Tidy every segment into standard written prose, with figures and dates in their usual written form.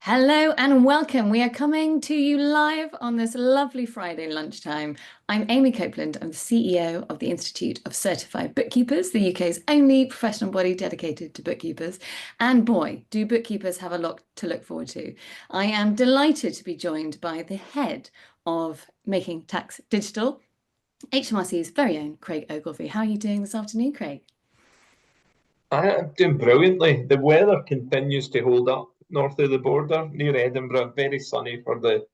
Hello and welcome. We are coming to you live on this lovely Friday lunchtime. I'm Amy Copeland. I'm the CEO of the Institute of Certified Bookkeepers, the UK's only professional body dedicated to bookkeepers. And boy, do bookkeepers have a lot to look forward to. I am delighted to be joined by the head of Making Tax Digital, HMRC's very own Craig Ogilvie. How are you doing this afternoon, Craig? I'm doing brilliantly. The weather continues to hold up north of the border near Edinburgh. Very sunny for the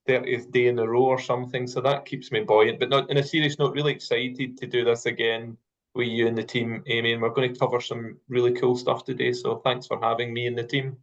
30th day in a row or something. So that keeps me buoyant. But not in a serious note, really excited to do this again with you and the team, Amy. And we're going to cover some really cool stuff today. So thanks for having me and the team.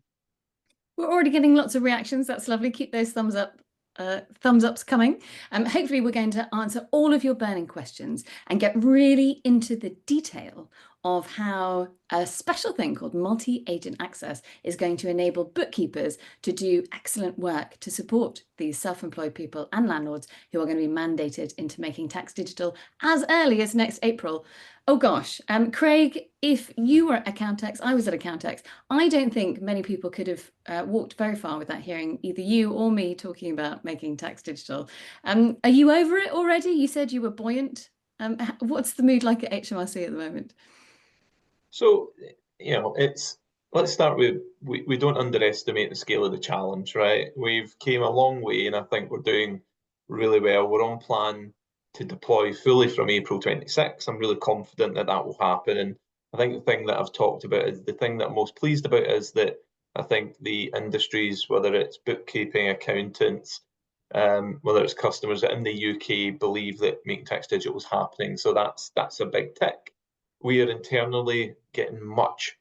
We're already getting lots of reactions. That's lovely. Keep those thumbs ups coming. Hopefully, we're going to answer all of your burning questions and get really into the detail of how a special thing called multi-agent access is going to enable bookkeepers to do excellent work to support these self-employed people and landlords who are going to be mandated into Making Tax Digital as early as next April. Oh gosh, Craig, if you were at Accountex, I was at Accountex. I don't think many people could have walked very far without hearing either you or me talking about Making Tax Digital. Are you over it already? You said you were buoyant. What's the mood like at HMRC at the moment? So, it's let's start with we don't underestimate the scale of the challenge, right? We've came a long way and I think we're doing really well. We're on plan to deploy fully from April 26. I'm really confident that that will happen. And I think the thing that I've talked about is the thing that I'm most pleased about is that I think the industries, whether it's bookkeeping, accountants, whether it's customers in the UK, believe that Making Tax Digital is happening. So that's a big tick. We are internally getting much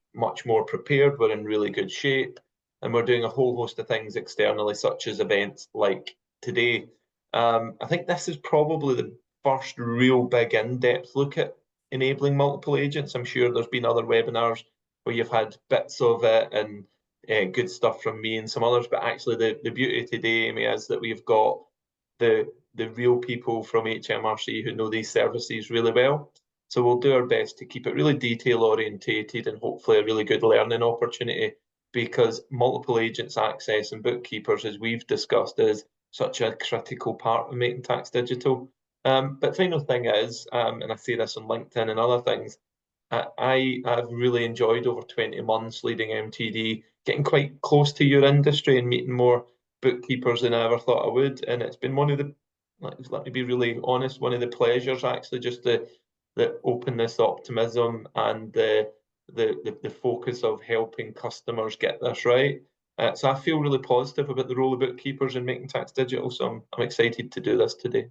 more prepared. We're in really good shape, and we're doing a whole host of things externally, such as events like today. I think this is probably the first real big in-depth look at enabling multiple agents. I'm sure there's been other webinars where you've had bits of it and good stuff from me and some others, but actually the beauty of today, Amy, is that we've got the real people from HMRC who know these services really well. So we'll do our best to keep it really detail orientated and hopefully a really good learning opportunity because multiple agents access and bookkeepers, as we've discussed, is such a critical part of Making Tax Digital. But final thing is, and I say this on LinkedIn and other things, I have really enjoyed over 20 months leading MTD, getting quite close to your industry and meeting more bookkeepers than I ever thought I would. And it's been one of the, let me be really honest, one of the pleasures actually just the openness, optimism, and the focus of helping customers get this right. So I feel really positive about the role of bookkeepers in Making Tax Digital. So I'm excited to do this today.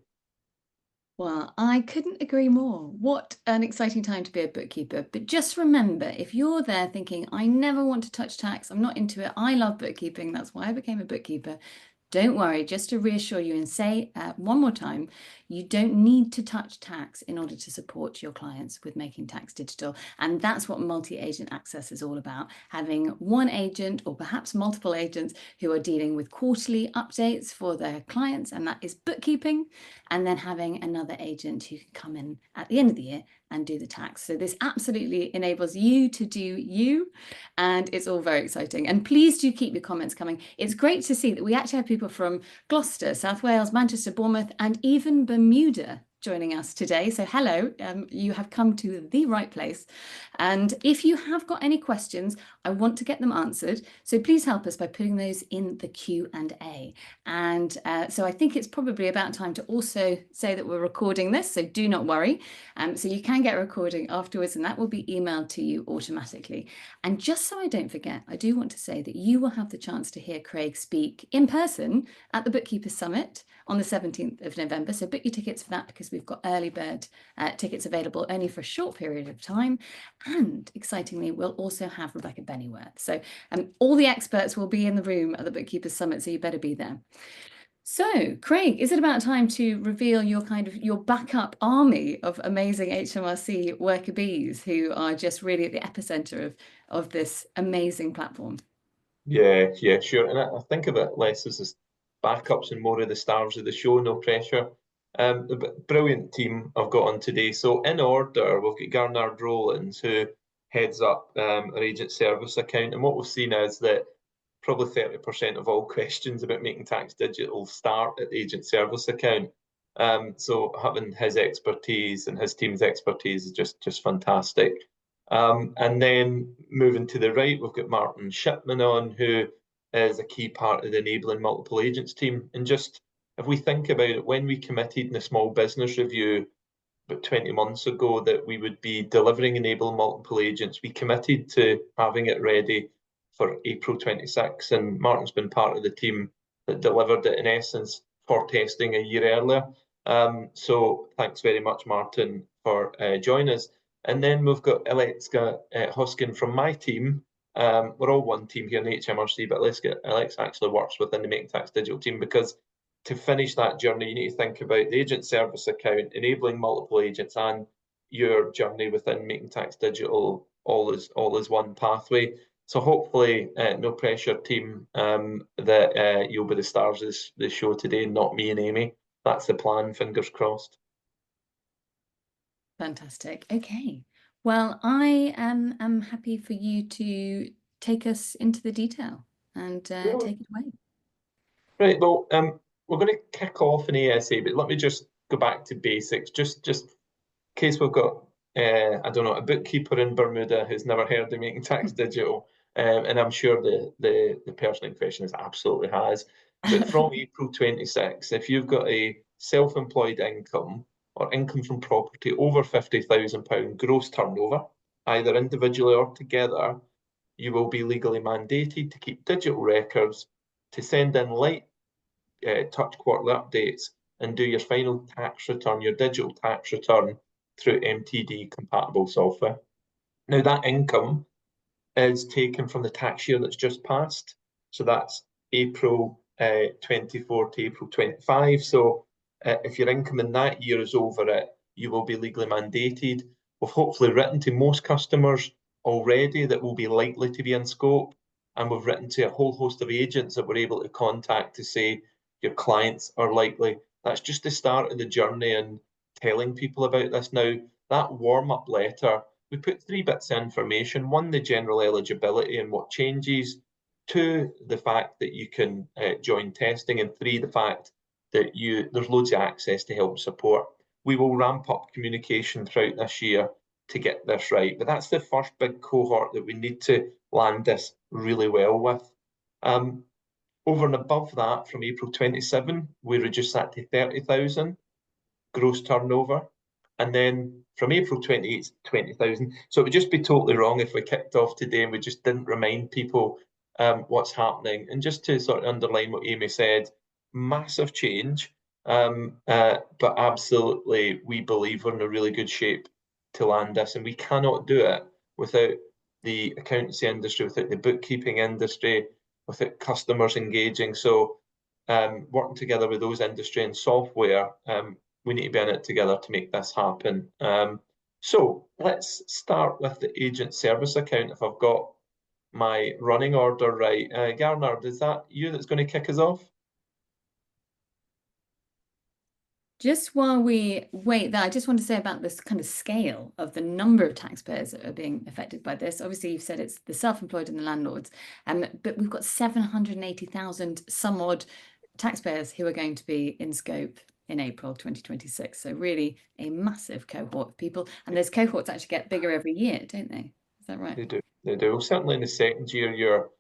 Well, I couldn't agree more. What an exciting time to be a bookkeeper. But just remember, if you're there thinking, I never want to touch tax, I'm not into it, I love bookkeeping, that's why I became a bookkeeper. Don't worry, just to reassure you and say one more time, you don't need to touch tax in order to support your clients with Making Tax Digital. And that's what multi-agent access is all about, having one agent or perhaps multiple agents who are dealing with quarterly updates for their clients, and that is bookkeeping, and then having another agent who can come in at the end of the year and do the tax. So this absolutely enables you to do you, and it's all very exciting. And please do keep your comments coming. It's great to see that we actually have people from Gloucester, South Wales, Manchester, Bournemouth, and even Bermuda joining us today. So hello, you have come to the right place. And if you have got any questions, I want to get them answered. So please help us by putting those in the Q&A. And so I think it's probably about time to also say that we're recording this, so do not worry. So you can get a recording afterwards and that will be emailed to you automatically. And just so I don't forget, I do want to say that you will have the chance to hear Craig speak in person at the Bookkeepers Summit on the 17th of November. So book your tickets for that because we've got early bird tickets available only for a short period of time. And excitingly, we'll also have Rebecca Bennyworth. So all the experts will be in the room at the Bookkeepers Summit, so you better be there. So, Craig, is it about time to reveal your backup army of amazing HMRC worker bees who are just really at the epicenter of this amazing platform? Yeah, sure. And I think of it less as the backups and more of the stars of the show, no pressure. Brilliant team I've got on today. So in order, we've got Garnard Rowlands, who heads up our agent service account. And what we've seen is that probably 30% of all questions about making tax digital start at the agent service account. So having his expertise and his team's expertise is just fantastic. And then moving to the right, we've got Martin Shipman on, who is a key part of the enabling multiple agents team. And just if we think about it, when we committed in the small business review about 20 months ago that we would be delivering enabling multiple agents, we committed to having it ready for April 26, and Martin's been part of the team that delivered it in essence for testing a year earlier. So thanks very much, Martin, for joining us. And then we've got Alexa Hoskin from my team. We're all one team here in the HMRC, but Alexa actually works within the Making Tax Digital team, because to finish that journey, you need to think about the agent service account, enabling multiple agents, and your journey within Making Tax Digital all is one pathway. So hopefully, no pressure, team, that you'll be the stars of this show today, not me and Amy. That's the plan, fingers crossed. Fantastic. Okay. Well, I am happy for you to take us into the detail and take it away. Right, well, we're going to kick off in ASA, but let me just go back to basics, just in case we've got, I don't know, a bookkeeper in Bermuda who's never heard of Making Tax Digital, and I'm sure the person in question absolutely has. But from April 26, if you've got a self-employed income or income from property over £50,000 gross turnover, either individually or together, you will be legally mandated to keep digital records, to send in light touch quarterly updates, and do your final tax return, your digital tax return, through MTD compatible software. Now, that income is taken from the tax year that's just passed. So that's April 24 to April 25. So if your income in that year is over it, you will be legally mandated. We've hopefully written to most customers already that will be likely to be in scope. And we've written to a whole host of agents that we're able to contact to say your clients are likely. That's just the start of the journey and telling people about this. Now, that warm-up letter, we put 3 bits of information. 1, the general eligibility and what changes. 2, the fact that you can join testing. And 3, the fact that there's loads of access to help and support. We will ramp up communication throughout this year to get this right. But that's the first big cohort that we need to land this really well with. Over and above that, from April 27, we reduced that to 30,000 gross turnover. And then from April 28 to 20,000. So it would just be totally wrong if we kicked off today and we just didn't remind people what's happening. And just to sort of underline what Amy said, massive change, but absolutely we believe we're in a really good shape to land this. And we cannot do it without the accountancy industry, without the bookkeeping industry, without customers engaging. So working together with those industry and software, we need to be in it together to make this happen. So let's start with the agent service account. If I've got my running order right, Garnard, is that you that's going to kick us off? Just while we wait there, I just want to say about this kind of scale of the number of taxpayers that are being affected by this. Obviously, you've said it's the self-employed and the landlords, but we've got 780,000 some odd taxpayers who are going to be in scope in April 2026. So really a massive cohort of people. And those cohorts actually get bigger every year, don't they? Is that right? They do. They do. Well, certainly in the second year, you're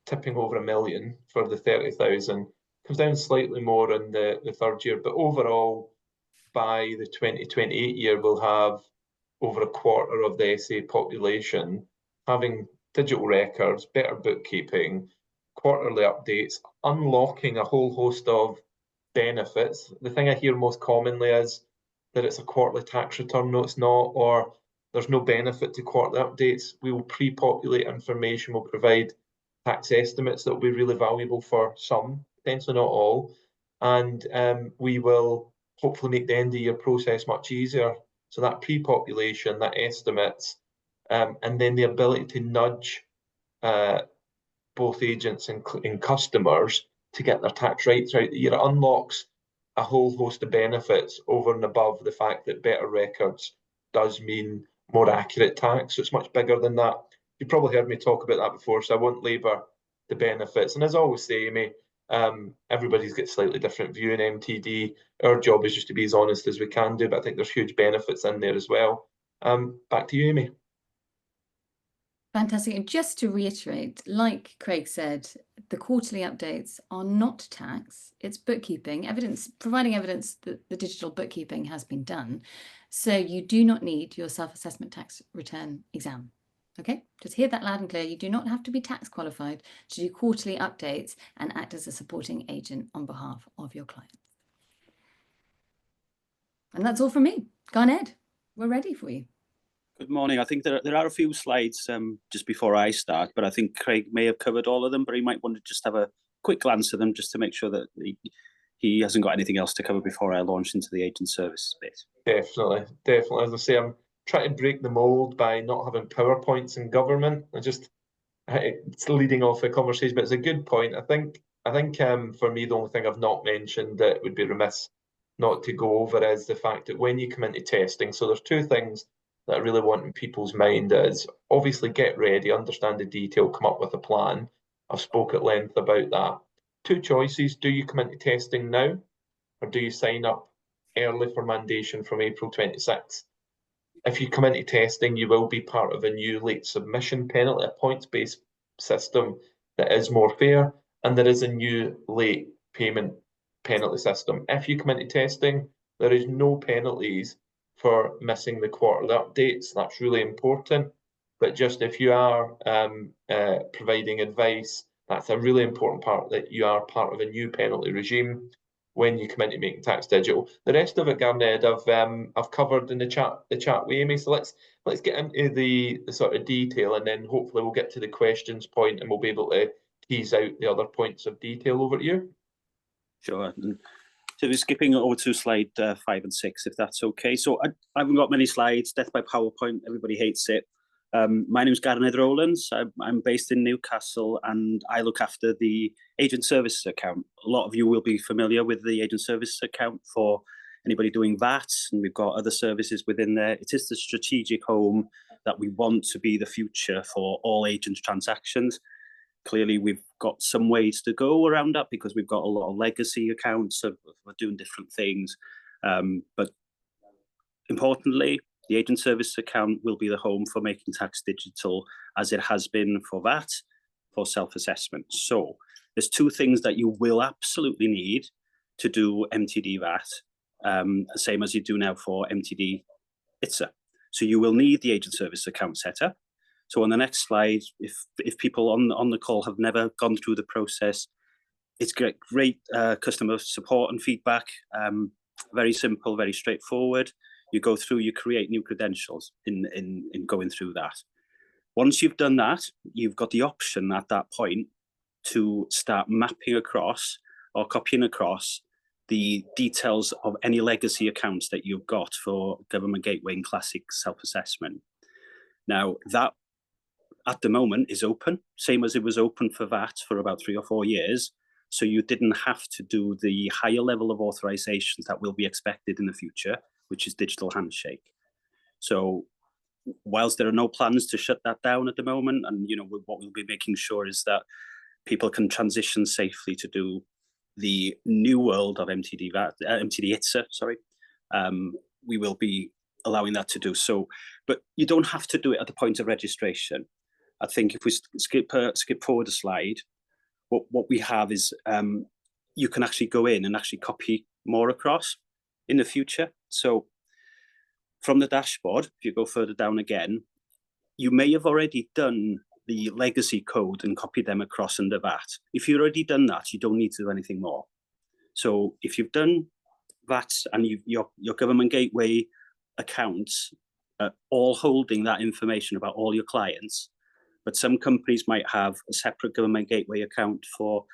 tipping over 1 million for the 30,000. Comes down slightly more in the third year, but overall, by the 2028 year, we'll have over a quarter of the SA population having digital records, better bookkeeping, quarterly updates, unlocking a whole host of benefits. The thing I hear most commonly is that it's a quarterly tax return. No, it's not, or there's no benefit to quarterly updates. We will pre-populate information, we'll provide tax estimates that will be really valuable for some, potentially not all. And we will hopefully make the end of year process much easier. So that pre-population, that estimates, and then the ability to nudge both agents and customers to get their tax right throughout the year. It unlocks a whole host of benefits over and above the fact that better records does mean more accurate tax. So it's much bigger than that. You've probably heard me talk about that before, so I won't labour the benefits. And as I always say, Amy, everybody's got a slightly different view in MTD. Our job is just to be as honest as we can do, but I think there's huge benefits in there as well. Back to you, Amy. Fantastic. And just to reiterate, like Craig said, the quarterly updates are not tax, it's bookkeeping, evidence, providing evidence that the digital bookkeeping has been done. So you do not need your self-assessment tax return exam. Okay, just hear that loud and clear. You do not have to be tax qualified to do quarterly updates and act as a supporting agent on behalf of your clients. And that's all from me. Go on, Ed. We're ready for you. Good morning. I think there are a few slides just before I start, but I think Craig may have covered all of them, but he might want to just have a quick glance at them just to make sure that he hasn't got anything else to cover before I launch into the agent services bit. Definitely, definitely. As I say, I'm trying to break the mold by not having PowerPoints in government. It's leading off the conversation, but it's a good point. I think for me, the only thing I've not mentioned that would be remiss not to go over is the fact that when you come into testing, so there's two things that I really want in people's mind is obviously get ready, understand the detail, come up with a plan. I've spoke at length about that. Two choices: do you come into testing now, or do you sign up early for mandation from April 26th? If you come into testing, you will be part of a new late submission penalty, a points-based system that is more fair, and there is a new late payment penalty system. If you come into testing, there is no penalties for missing the quarterly updates. That's really important. But just if you are providing advice, that's a really important part, that you are part of a new penalty regime when you come into Making Tax Digital. The rest of it, Garnett, I've covered in the chat with Amy. So let's get into the sort of detail, and then hopefully we'll get to the questions point, and we'll be able to tease out the other points of detail. Over to you. Sure. So we're skipping over to slide 5 and 6, if that's okay. So I haven't got many slides. Death by PowerPoint, everybody hates it. My name is Garnett Rowlands. I'm based in Newcastle, and I look after the agent services account. A lot of you will be familiar with the agent services account for anybody doing VAT, and we've got other services within there. It is the strategic home that we want to be the future for all agent transactions. Clearly, we've got some ways to go around that because we've got a lot of legacy accounts of doing different things. But importantly, the agent service account will be the home for Making Tax Digital, as it has been for VAT, for self-assessment. So there's two things that you will absolutely need to do MTD VAT, same as you do now for MTD ITSA. So you will need the agent service account setup. So on the next slide, if people on the call have never gone through the process, it's great customer support and feedback. Very simple, very straightforward. You go through, you create new credentials in going through that. Once you've done that, you've got the option at that point to start mapping across or copying across the details of any legacy accounts that you've got for Government Gateway and Classic self-assessment. Now, that at the moment is open, same as it was open for VAT for about 3 or 4 years. So you didn't have to do the higher level of authorizations that will be expected in the future, which is digital handshake. So whilst there are no plans to shut that down at the moment, and what we'll be making sure is that people can transition safely to do the new world of MTD ITSA, sorry, we will be allowing that to do so. But you don't have to do it at the point of registration. I think if we skip forward a slide, what we have is you can actually go in and actually copy more across in the future. So from the dashboard, if you go further down again, you may have already done the legacy code and copied them across under VAT. If you've already done that, you don't need to do anything more. So if you've done VAT and your Government Gateway accounts all holding that information about all your clients, but some companies might have a separate Government Gateway account for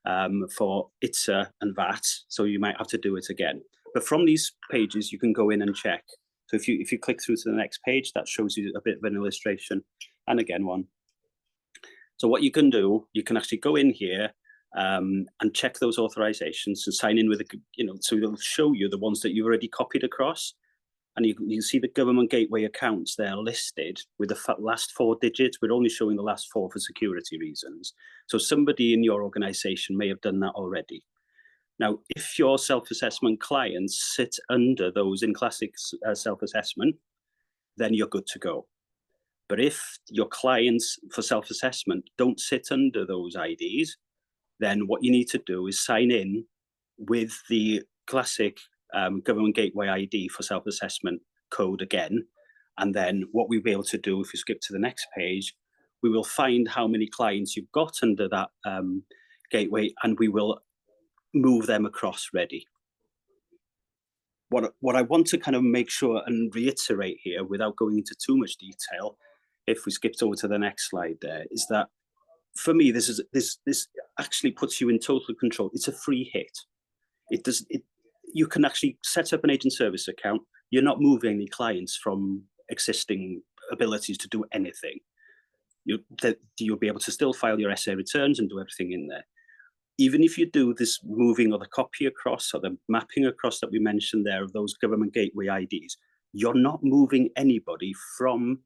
ITSA and VAT, so you might have to do it again. But from these pages, you can go in and check. So if you click through to the next page, that shows you a bit of an illustration, and again one. So what you can do, you can actually go in here and check those authorizations and sign in with so it'll show you the ones that you've already copied across. And you can see the government gateway accounts there listed with the last 4 digits. We're only showing the last 4 for security reasons. So somebody in your organization may have done that already. Now, if your self-assessment clients sit under those in classic self-assessment, then you're good to go. But if your clients for self-assessment don't sit under those IDs, then what you need to do is sign in with the classic government gateway ID for self-assessment code again. And then what we'll be able to do, if we skip to the next page, we will find how many clients you've got under that gateway, and we will move them across ready. What I want to kind of make sure and reiterate here, without going into too much detail, if we skipped over to the next slide there, is that for me, this actually puts you in total control. It's a free hit. You can actually set up an agent service account. You're not moving any clients from existing abilities to do anything. You'll be able to still file your SA returns and do everything in there. Even if you do this moving or the copy across or the mapping across that we mentioned there of those government gateway IDs, you're not moving anybody from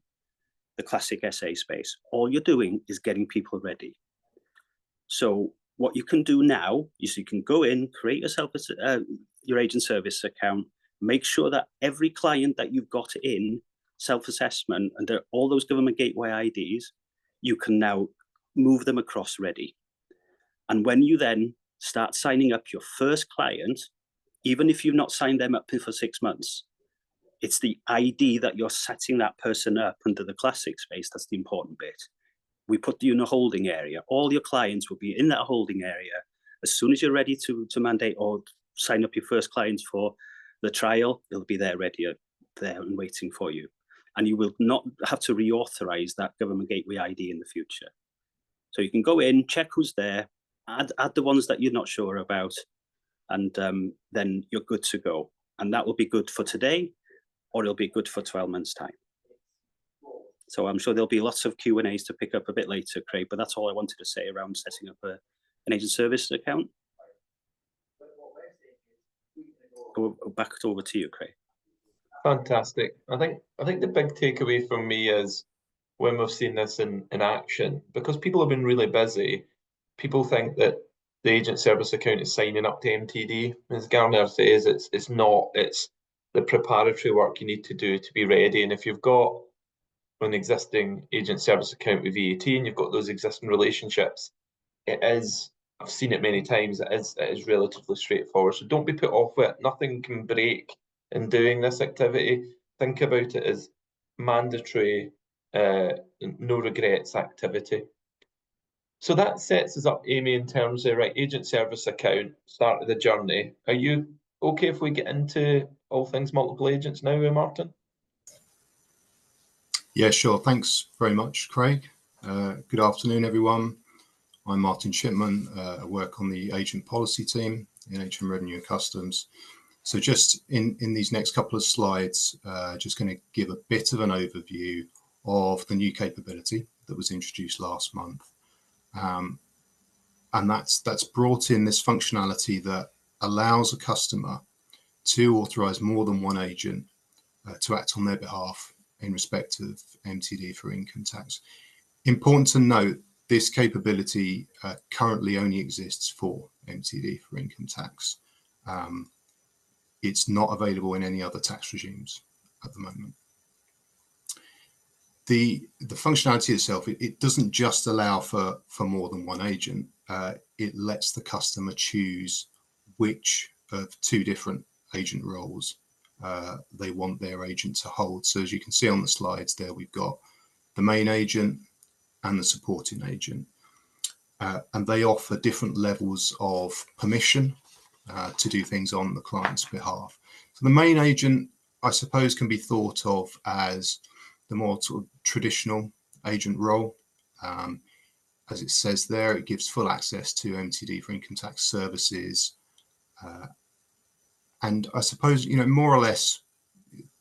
the classic SA space. All you're doing is getting people ready. So what you can do now is you can go in, create your agent service account, make sure that every client that you've got in self-assessment under all those government gateway IDs, you can now move them across ready. And when you then start signing up your first client, even if you've not signed them up for 6 months, it's the ID that you're setting that person up under the classic space that's the important bit. We put you in a holding area. All your clients will be in that holding area. As soon as you're ready to mandate or sign up your first clients for the trial, they'll be there ready, there and waiting for you. And you will not have to reauthorize that government gateway ID in the future. So you can go in, check who's there, add the ones that you're not sure about, and then you're good to go. And that will be good for today, or it'll be good for 12 months' time. So I'm sure there'll be lots of Q&As to pick up a bit later, Craig, but that's all I wanted to say around setting up an agent service account. Back over to you, Craig. Fantastic. I think the big takeaway from me is when we've seen this in action, because people have been really busy, people think that the agent service account is signing up to MTD. As Garner says, it's not. It's the preparatory work you need to do to be ready. And if you've got an existing agent service account with VAT and you've got those existing relationships, it is, I've seen it many times, it is relatively straightforward. So don't be put off with it. Nothing can break in doing this activity. Think about it as mandatory, no regrets activity. So that sets us up, Amy, in terms of, right, agent service account, start of the journey. Are you okay if we get into all things multiple agents now, Martin? Yeah, sure. Thanks very much, Craig. Good afternoon, everyone. I'm Martin Shipman. I work on the agent policy team in HM Revenue and Customs. So just in these next couple of slides, just going to give a bit of an overview of the new capability that was introduced last month. And that's brought in this functionality that allows a customer to authorize more than one agent to act on their behalf in respect of MTD for income tax. Important to note, this capability currently only exists for MTD for income tax. It's not available in any other tax regimes at the moment. The functionality itself, it doesn't just allow for more than one agent. It lets the customer choose which of 2 different agent roles they want their agent to hold. So as you can see on the slides there, we've got the main agent and the supporting agent. And they offer different levels of permission to do things on the client's behalf. So the main agent, I suppose, can be thought of as the more sort of traditional agent role. As it says there, it gives full access to MTD for income tax services. And I suppose, more or less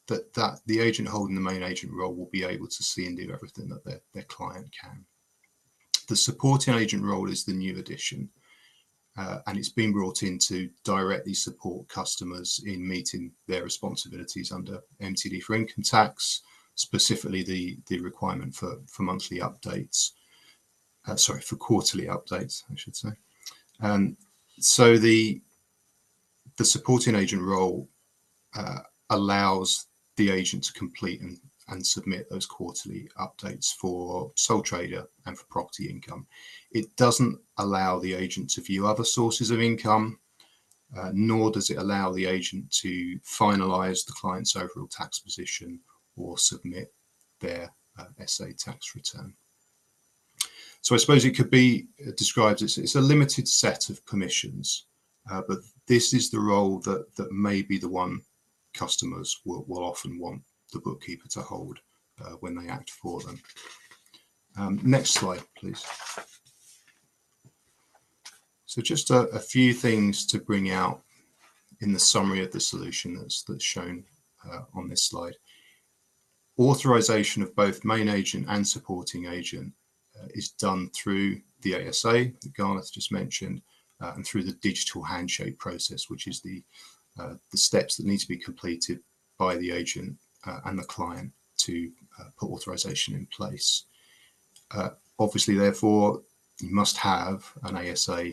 that the agent holding the main agent role will be able to see and do everything that their client can. The supporting agent role is the new addition. and it's been brought in to directly support customers in meeting their responsibilities under MTD for income tax, specifically the requirement for monthly updates. Sorry, for quarterly updates, I should say. So the supporting agent role allows the agent to complete and submit those quarterly updates for sole trader and for property income. It doesn't allow the agent to view other sources of income, nor does it allow the agent to finalise the client's overall tax position or submit their SA tax return. So I suppose it could be described as it's a limited set of permissions, but this is the role that may be the one customers will often want the bookkeeper to hold when they act for them. Next slide, please. So just a few things to bring out in the summary of the solution that's shown on this slide. Authorization of both main agent and supporting agent is done through the ASA that Gareth just mentioned, and through the digital handshake process, which is the steps that need to be completed by the agent and the client to put authorization in place. Obviously, therefore, you must have an ASA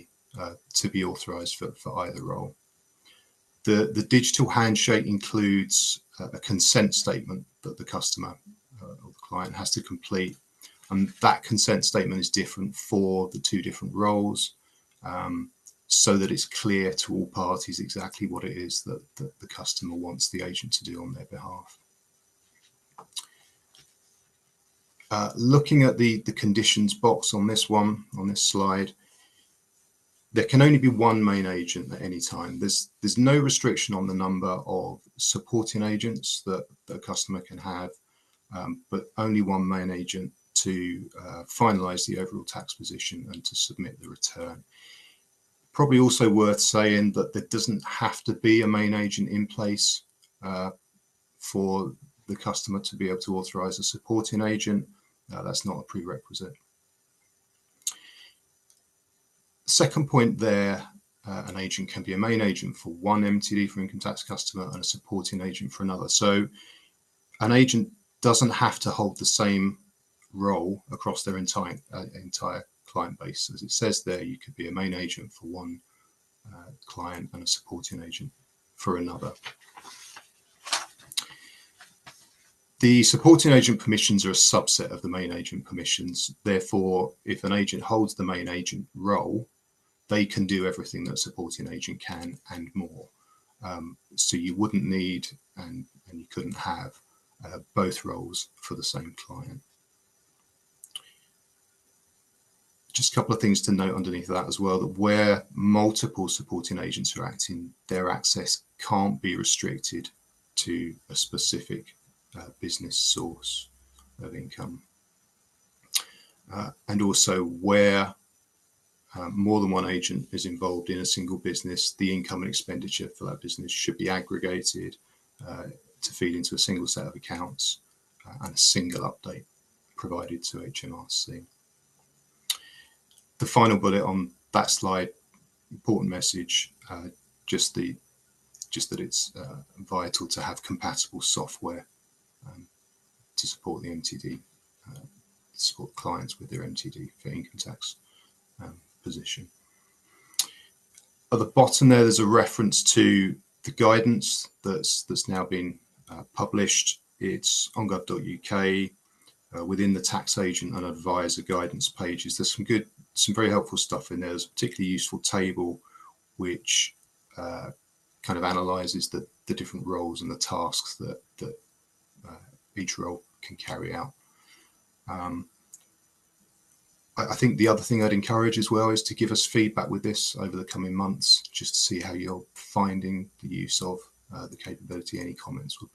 to be authorized for either role. The digital handshake includes a consent statement that the customer or the client has to complete, and that consent statement is different for the two different roles, so that it's clear to all parties exactly what it is that the customer wants the agent to do on their behalf. Looking at the conditions box on this slide, there can only be one main agent at any time. There's no restriction on the number of supporting agents that the customer can have, but only one main agent to finalise the overall tax position and to submit the return. Probably also worth saying that there doesn't have to be a main agent in place for the customer to be able to authorise a supporting agent. That's not a prerequisite. Second point there, an agent can be a main agent for one MTD for income tax customer and a supporting agent for another. So an agent doesn't have to hold the same role across their entire client base. As it says there, you could be a main agent for one client and a supporting agent for another. The supporting agent permissions are a subset of the main agent permissions. Therefore, if an agent holds the main agent role, they can do everything that a supporting agent can and more. So you wouldn't need and you couldn't have both roles for the same client. Just a couple of things to note underneath that as well, that where multiple supporting agents are acting, their access can't be restricted to a specific business source of income. And also where more than one agent is involved in a single business, the income and expenditure for that business should be aggregated to feed into a single set of accounts and a single update provided to HMRC. The final bullet on that slide, important message, just that it's vital to have compatible software to support the MTD, to support clients with their MTD for income tax position. At the bottom there's a reference to the guidance that's now been published. It's on gov.uk within the tax agent and advisor guidance pages. There's some very helpful stuff in there. There's a particularly useful table which kind of analyzes the different roles and the tasks that each role can carry out. I think the other thing I'd encourage as well is to give us feedback with this over the coming months, just to see how you're finding the use of the capability. Any comments would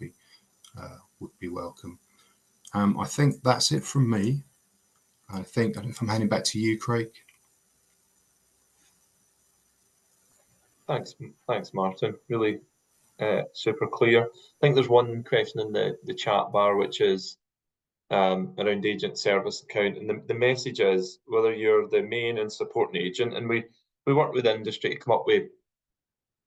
be welcome. I think that's it from me. I don't know if I'm handing back to you, Craig. Thanks, Martin. Really super clear. I think there's one question in the chat bar, which is around agent service account, and the message is whether you're the main and supporting agent, and we we work with the industry to come up with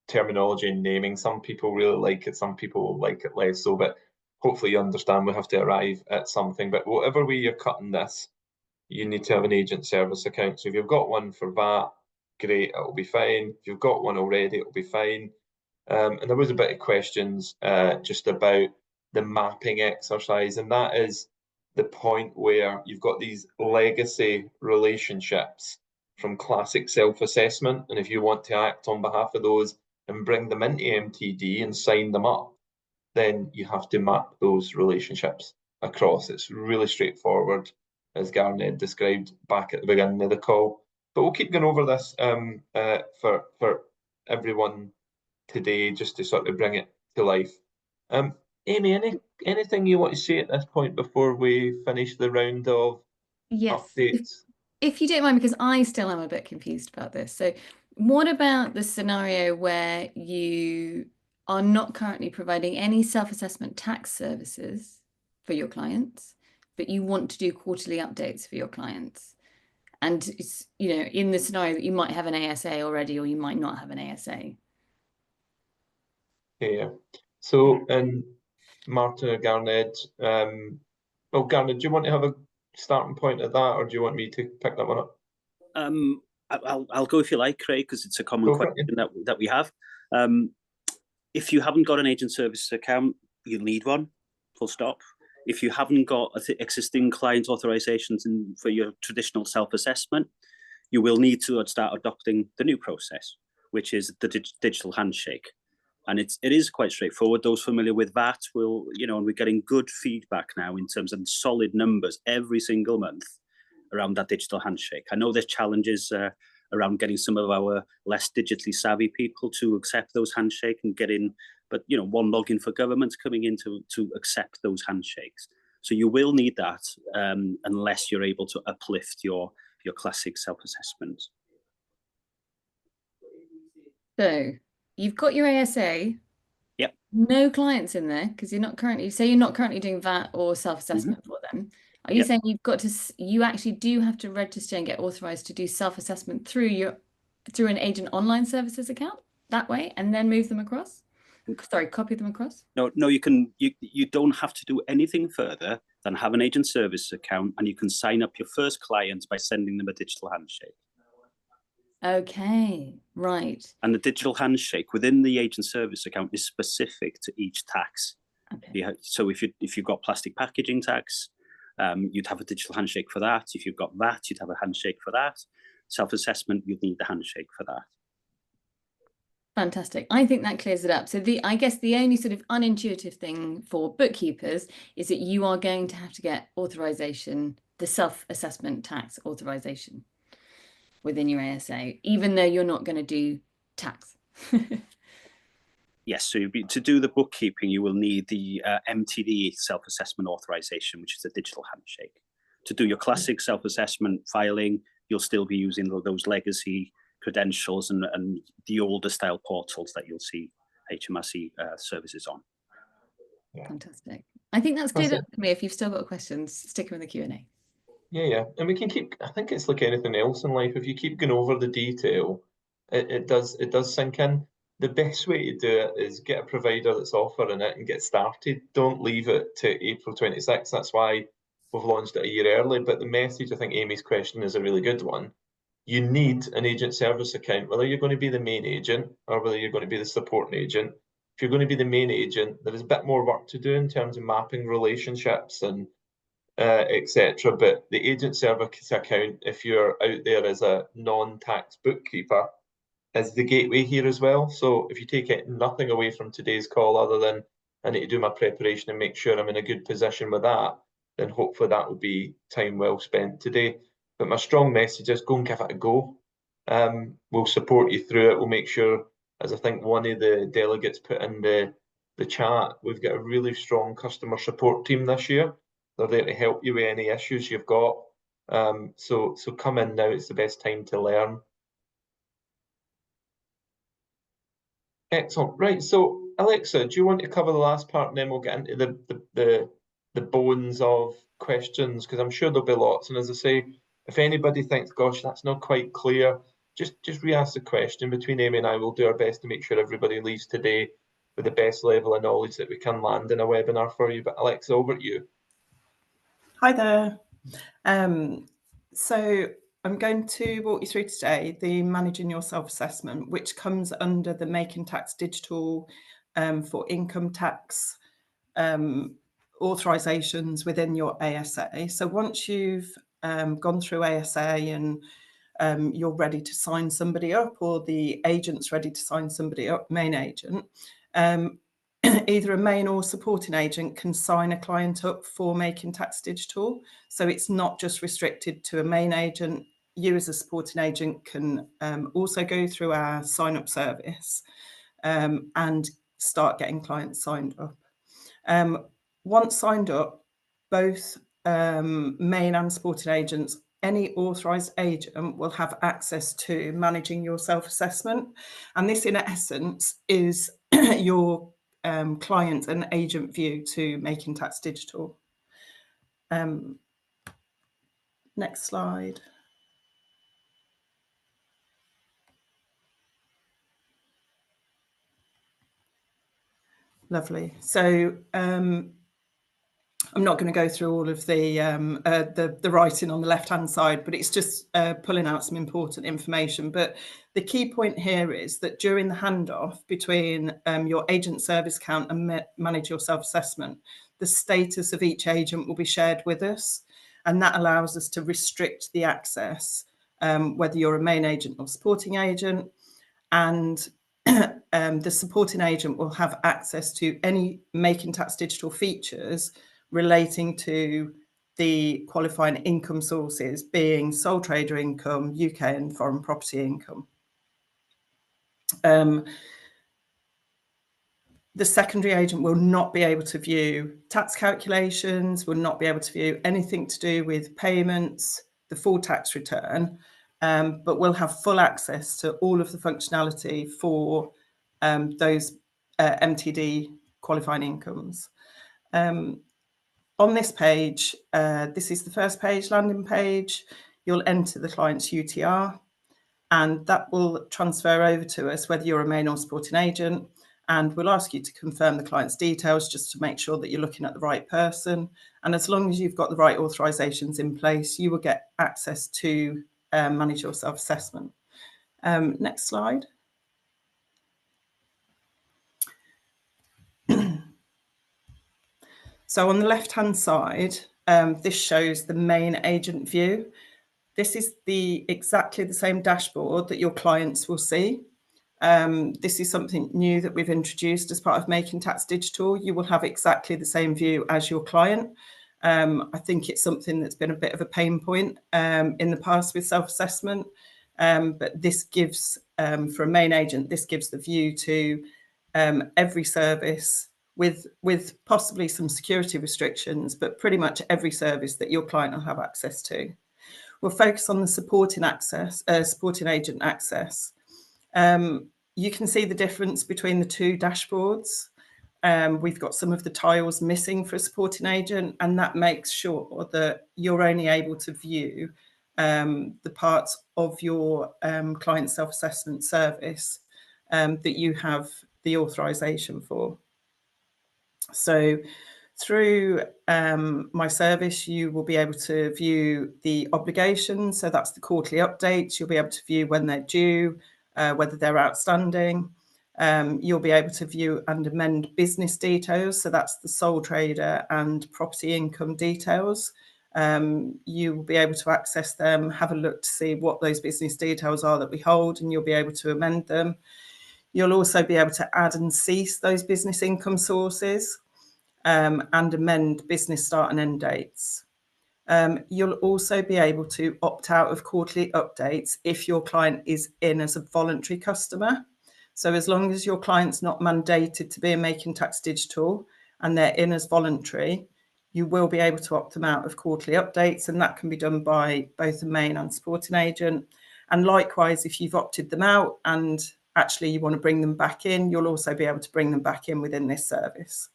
terminology and naming. Some people really like it, some people will like it less so, but hopefully you understand we have to arrive at something. But whatever way you're cutting this, you need to have an agent service account. So if you've got one for VAT, great, it'll be fine. If you've got one already, it'll be fine. And there was a bit of questions just about the mapping exercise, and that is the point where you've got these legacy relationships from classic self-assessment, and if you want to act on behalf of those and bring them into MTD and sign them up, then you have to map those relationships across. It's really straightforward, as Garnett described back at the beginning of the call. But we'll keep going over this for everyone today, just to sort of bring it to life. Amy, anything you want to say at this point before we finish the round of updates? If you don't mind, because I still am a bit confused about this. So what about the scenario where you are not currently providing any self-assessment tax services for your clients, but you want to do quarterly updates for your clients? And it's, you know, in the scenario that you might have an ASA already, or you might not have an ASA. Yeah. So, and Martin or Garnett, well, Garnett, do you want to have a starting point at that, or do you want me to pick that one up? I'll go if you like, Craig, because it's a common question that we have. If you haven't got an agent services account, you'll need one, full stop. If you haven't got existing client authorizations for your traditional self-assessment, you will need to start adopting the new process, which is the digital handshake. And it is quite straightforward. Those familiar with VAT will, you know, and we're getting good feedback now in terms of solid numbers every single month around that digital handshake. I know there's challenges around getting some of our less digitally savvy people to accept those handshake and get in, but you know, one login for government's coming in to accept those handshakes. So you will need that unless you're able to uplift your classic self-assessment. So you've got your ASA. Yep. No clients in there because you're not currently doing VAT or self-assessment for them. Are you saying you actually do have to register and get authorized to do self-assessment through an agent online services account that way, and then move them across? Sorry, copy them across? No, you don't have to do anything further than have an agent service account, and you can sign up your first client by sending them a digital handshake. Okay, right. And the digital handshake within the agent service account is specific to each tax. Okay. So if you've got plastic packaging tax, you'd have a digital handshake for that. If you've got VAT, you'd have a handshake for that. Self-assessment, you'd need the handshake for that. Fantastic. I think that clears it up. So I guess the only sort of unintuitive thing for bookkeepers is that you are going to have to get authorization, the self-assessment tax authorization within your ASA, even though you're not going to do tax. Yes, so to do the bookkeeping, you will need the MTD self-assessment authorization, which is a digital handshake. To do your classic self-assessment filing, you'll still be using those legacy credentials and the older style portals that you'll see HMRC services on. Yeah. Fantastic. I think that's cleared up for me. If you've still got questions, stick them in the Q&A. Yeah. And we can keep, I think it's like anything else in life. If you keep going over the detail, it does sink in. The best way to do it is get a provider that's offering it and get started. Don't leave it to April 26th. That's why we've launched it a year early. But the message, I think Amy's question is a really good one. You need an agent service account, whether you're going to be the main agent or whether you're going to be the supporting agent. If you're going to be the main agent, there is a bit more work to do in terms of mapping relationships and etc. But the agent service account, if you're out there as a non-tax bookkeeper, is the gateway here as well. So if you take nothing away from today's call other than I need to do my preparation and make sure I'm in a good position with that, then hopefully that will be time well spent today. But my strong message is go and give it a go. We'll support you through it. We'll make sure, as I think one of the delegates put in the chat, we've got a really strong customer support team this year. They're there to help you with any issues you've got. So come in now. It's the best time to learn. Excellent. Right. So Alexa, do you want to cover the last part, and then we'll get into the bones of questions, because I'm sure there'll be lots. And as I say, if anybody thinks, gosh, that's not quite clear, just re-ask the question. Between Amy and I, we'll do our best to make sure everybody leaves today with the best level of knowledge that we can land in a webinar for you. But Alexa, over to you. Hi there. So I'm going to walk you through today the Managing Your Self-Assessment, which comes under the Making Tax Digital for income tax authorizations within your ASA. So once you've gone through ASA and you're ready to sign somebody up, or the agent's ready to sign somebody up, main agent, either a main or supporting agent can sign a client up for Making Tax Digital. So it's not just restricted to a main agent. You as a supporting agent can also go through our sign up service and start getting clients signed up. Once signed up, both main and supporting agents, any authorised agent will have access to Managing Your Self-Assessment. And this, in essence, is your client and agent view to Making Tax Digital. Next slide. Lovely. So I'm not going to go through all of the writing on the left-hand side, but it's just pulling out some important information. But the key point here is that during the handoff between your agent service account and Manage Your Self-Assessment, the status of each agent will be shared with us, and that allows us to restrict the access, whether you're a main agent or supporting agent, and the supporting agent will have access to any Making Tax Digital features relating to the qualifying income sources, being sole trader income, UK and foreign property income. The secondary agent will not be able to view tax calculations, will not be able to view anything to do with payments, the full tax return, but will have full access to all of the functionality for those MTD qualifying incomes. On this page, this is the first page, landing page, you'll enter the client's UTR, and that will transfer over to us whether you're a main or supporting agent, and we'll ask you to confirm the client's details just to make sure that you're looking at the right person. And as long as you've got the right authorizations in place, you will get access to Manage Your Self-Assessment. Next slide. So on the left-hand side, this shows the main agent view. This is exactly the same dashboard that your clients will see. This is something new that we've introduced as part of Making Tax Digital. You will have exactly the same view as your client. I think it's something that's been a bit of a pain point in the past with self-assessment, but this gives, for a main agent, this gives the view to every service with possibly some security restrictions, but pretty much every service that your client will have access to. We'll focus on the supporting agent access. You can see the difference between the two dashboards. We've got some of the tiles missing for a supporting agent, and that makes sure that you're only able to view the parts of your client self-assessment service that you have the authorization for. So through my service, you will be able to view the obligations. So that's the quarterly updates. You'll be able to view when they're due, whether they're outstanding. You'll be able to view and amend business details. So that's the sole trader and property income details. You will be able to access them, have a look to see what those business details are that we hold, and you'll be able to amend them. You'll also be able to add and cease those business income sources and amend business start and end dates. You'll also be able to opt out of quarterly updates if your client is in as a voluntary customer. So as long as your client's not mandated to be a Making Tax Digital and they're in as voluntary, you will be able to opt them out of quarterly updates, and that can be done by both the main and supporting agent. And likewise, if you've opted them out and actually you want to bring them back in, you'll also be able to bring them back in within this service.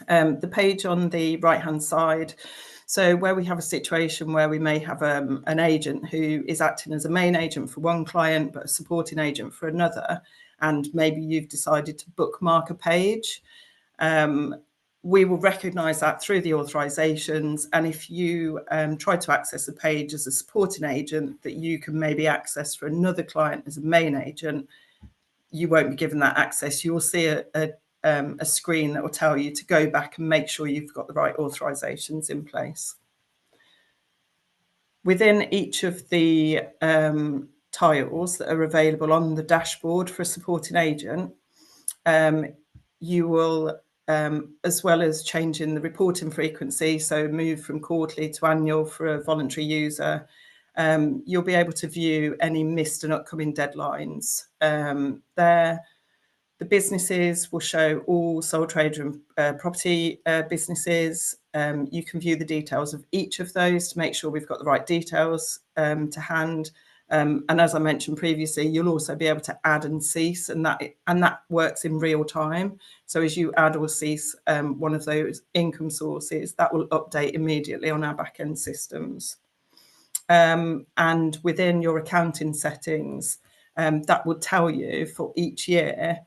The page on the right-hand side So where we have a situation where we may have an agent who is acting as a main agent for one client, but a supporting agent for another, and maybe you've decided to bookmark a page, we will recognise that through the authorisations. And if you try to access a page as a supporting agent that you can maybe access for another client as a main agent, you won't be given that access. You'll see a screen that will tell you to go back and make sure you've got the right authorisations in place. Within each of the tiles that are available on the dashboard for a supporting agent, you will, as well as changing the reporting frequency, so move from quarterly to annual for a voluntary user, you'll be able to view any missed and upcoming deadlines. The businesses will show all sole trader and property businesses. You can view the details of each of those to make sure we've got the right details to hand. And as I mentioned previously, you'll also be able to add and cease, and that works in real time. So as you add or cease one of those income sources, that will update immediately on our back-end systems. And within your accounting settings, that will tell you for each year.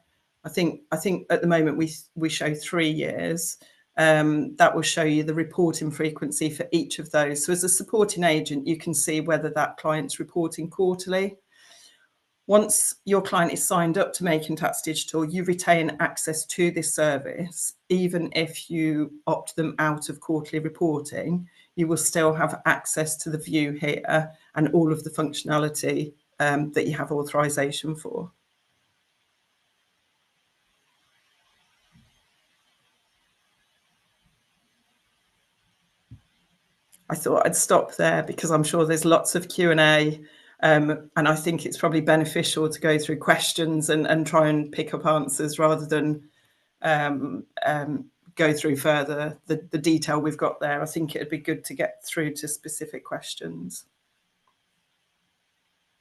I think at the moment we show 3 years. That will show you the reporting frequency for each of those. So as a supporting agent, you can see whether that client's reporting quarterly. Once your client is signed up to Making Tax Digital, you retain access to this service. Even if you opt them out of quarterly reporting, you will still have access to the view here and all of the functionality that you have authorization for. I thought I'd stop there because I'm sure there's lots of Q&A, and I think it's probably beneficial to go through questions and try and pick up answers rather than go through further the detail we've got there. I think it'd be good to get through to specific questions.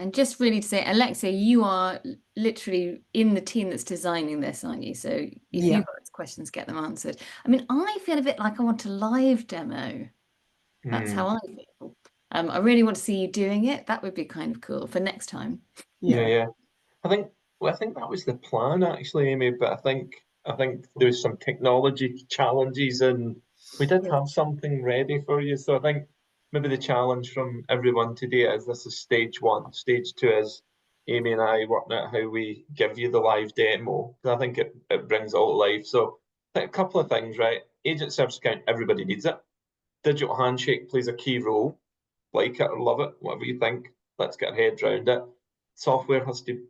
And just really to say, Alexia, you are literally in the team that's designing this, aren't you? So if you've got questions, get them answered. I mean, I feel a bit like I want a live demo. That's how I feel. I really want to see you doing it. That would be kind of cool for next time. Yeah. I think that was the plan actually, Amy. But I think there was some technology challenges, and we did have something ready for you. So I think maybe the challenge from everyone today is this is stage 1. Stage 2 is Amy and I working out how we give you the live demo. I think it brings it all to life. So I think a couple of things, right? Agent service account, everybody needs it. Digital handshake plays a key role. Like it or love it, whatever you think. Let's get our heads around it. Software has to